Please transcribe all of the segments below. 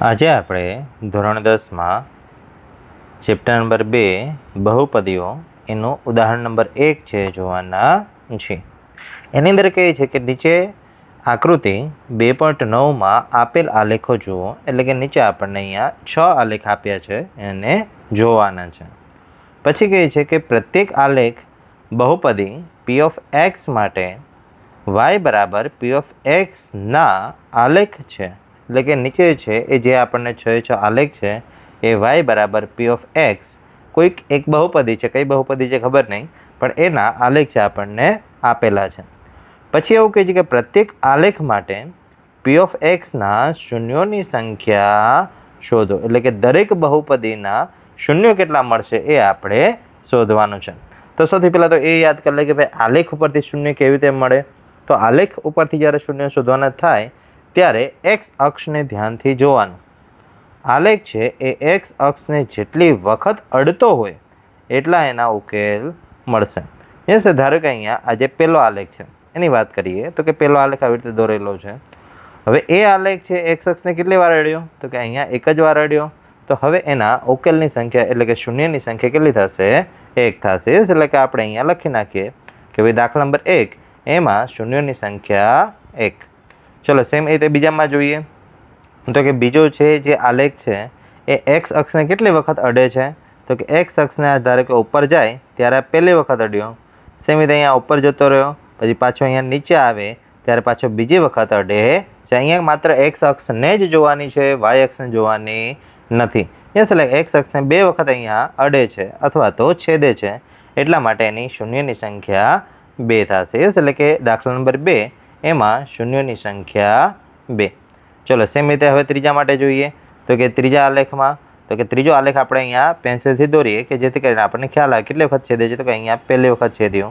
આજે આપણે ધોરણ 10માં ચેપ્ટર નંબર 2 બહુપદીઓ એનું ઉદાહરણ નંબર 1 છે જોવાના છે. એની અંદર કહે છે કે નીચે આકૃતિ 2.9માં આપેલ આલેખો જુઓ. એટલે કે નીચે આપણને અહીંયા 6 આલેખ આપ્યા છે એને જોવાના છે. પછી કહે છે કે પ્રત્યેક આલેખ બહુપદી p of x માટે y બરાબર p of x ના આલેખ છે. એટલે કે નીચે છે એ જે આપણને 6 આલેખ છે એ y બરાબર p of x કોઈક એક બહુપદી છે, કઈ બહુપદી છે ખબર નહીં, પણ એના આલેખ છે આપણને આપેલા છે. પછી એવું કહે છે કે પ્રત્યેક આલેખ માટે p of x ના શૂન્યોની સંખ્યા શોધો. એટલે કે દરેક બહુપદીના શૂન્યો કેટલા મળશે એ આપણે શોધવાનું છે. તો સૌથી પહેલા તો એ યાદ કરી લે કે ભાઈ આલેખ ઉપરથી શૂન્ય કેવી રીતે મળે. તો આલેખ ઉપરથી જ્યારે શૂન્ય શોધવાના થાય ત્યારે એક્સ અક્ષને ધ્યાનથી જોવાનું. આલેખ છે એ એક્સ અક્ષને જેટલી વખત અડતો હોય એટલા એના ઉકેલ મળશે. એ ધારો કે અહીંયા આ જે પહેલો આલેખ છે એની વાત કરીએ તો કે પહેલો આલેખ આવી રીતે દોરેલો છે. હવે એ આલેખ છે એક્સ અક્ષને કેટલી વાર અડ્યો તો કે અહીંયા એક જ વાર અડ્યો. તો હવે એના ઉકેલની સંખ્યા એટલે કે શૂન્યની સંખ્યા કેટલી થશે? 1 થશે. એટલે કે આપણે અહીંયા લખી નાખીએ કે ભાઈ દાખલા નંબર 1 એમાં શૂન્યોની સંખ્યા 1. ચલો સેમ એ રીતે બીજામાં જોઈએ તો કે બીજો છે જે આલેખ છે એ એક્સ અક્ષને કેટલી વખત અડે છે તો કે એક્સ અક્ષને ધારો કે ઉપર જાય ત્યારે પહેલી વખત અડ્યો. સેમ રીતે અહીંયા ઉપર જતો રહ્યો, પછી પાછો અહીંયા નીચે આવે ત્યારે પાછો બીજી વખત અડે છે. અહીંયા માત્ર એક્સ અક્ષને જ જોવાની છે, વાય અક્ષને જોવાની નથી. એટલે એક્સ અક્ષને 2 વખત અહીંયા અડે છે અથવા તો છેદે છે, એટલા માટે એની શૂન્યની સંખ્યા 2 થશે. એટલે કે દાખલા નંબર 2 એમાં શૂન્યોની સંખ્યા 2. ચલો સેમ રીતે હવે ત્રીજા માટે જોઈએ તો કે ત્રીજા આલેખમાં તો કે ત્રીજો આલેખ આપણે અહીંયા પેન્સિલથી દોરીએ કે જેથી કરીને આપણને ખ્યાલ આવે કેટલી વખત છેદે છે. તો કે અહીંયા પહેલી વખત છેદ્યો,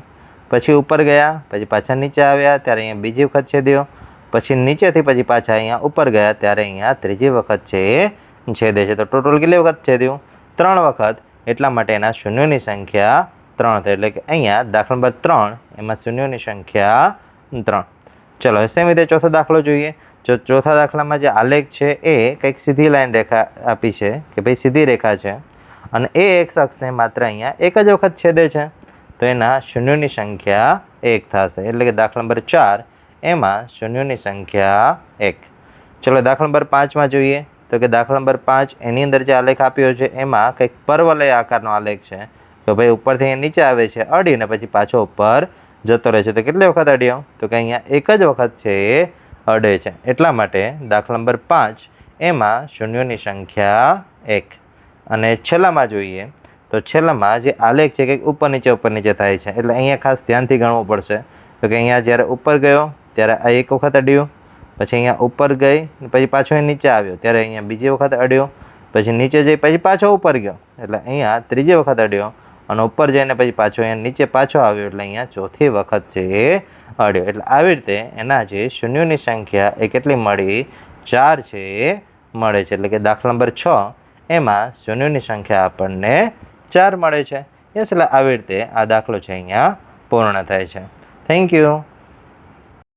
પછી ઉપર ગયા, પછી પાછા નીચે આવ્યા ત્યારે અહીંયા બીજી વખત છેદ્યો, પછી નીચેથી પછી પાછા અહીંયા ઉપર ગયા ત્યારે અહીંયા ત્રીજી વખત છે છેદે છે. તો ટોટલ કેટલી વખત છેદ્યું? 3 વખત. એટલા માટે એના શૂન્યોની સંખ્યા 3 થાય. એટલે કે અહીંયા દાખલા નંબર 3 એમાં શૂન્યોની સંખ્યા 3. ચલો સેમ રીતે ચોથો દાખલો જોઈએ. ચોથા દાખલામાં જે આલેખ છે એ કંઈક સીધી લાઈન રેખા આપી છે કે ભાઈ સીધી રેખા છે અને એ એક્સ અક્ષને માત્ર અહીંયા એક જ વખત છેદે છે. તો એના શૂન્યોની સંખ્યા 1 થશે. એટલે કે દાખલા નંબર 4 એમાં શૂન્યોની સંખ્યા 1. ચલો દાખલા નંબર 5માં જોઈએ તો કે દાખલા નંબર 5 એની અંદર જે આલેખ આપ્યો છે એમાં કંઈક પરવલય આકારનો આલેખ છે. તો ભાઈ ઉપરથી નીચે આવે છે અડીને પછી પાછો ઉપર જતો રહે છે. તો કેટલી વખત અડ્યો તો કે અહીંયા એક જ વખત છે એ અડે છે. એટલા માટે દાખલા નંબર 5 એમાં શૂન્યોની સંખ્યા 1. અને છેલ્લામાં જોઈએ તો છેલ્લામાં જે આલેખ છે કે ઉપર નીચે થાય છે. એટલે અહીંયા ખાસ ધ્યાનથી ગણવું પડશે. તો કે અહીંયા જ્યારે ઉપર ગયો ત્યારે આ એક વખત અડ્યો, પછી અહીંયા ઉપર ગઈ પછી પાછો નીચે આવ્યો ત્યારે અહીંયા બીજી વખત અડ્યો, પછી નીચે જઈ પછી પાછો ઉપર ગયો એટલે અહીંયા ત્રીજી વખત અડ્યો, અને ઉપર જઈને પછી પાછો અહીંયા નીચે પાછો આવ્યો એટલે અહીંયા ચોથી વખત છે એ અડ્યો. એટલે આવી રીતે એના જે શૂન્યોની સંખ્યા એ કેટલી મળી? 4 છે એ મળે છે. એટલે કે દાખલા નંબર 6 એમાં શૂન્યોની સંખ્યા આપણને 4 મળે છે. એટલે આવી રીતે આ દાખલો છે અહીંયા પૂર્ણ થાય છે. Thank you.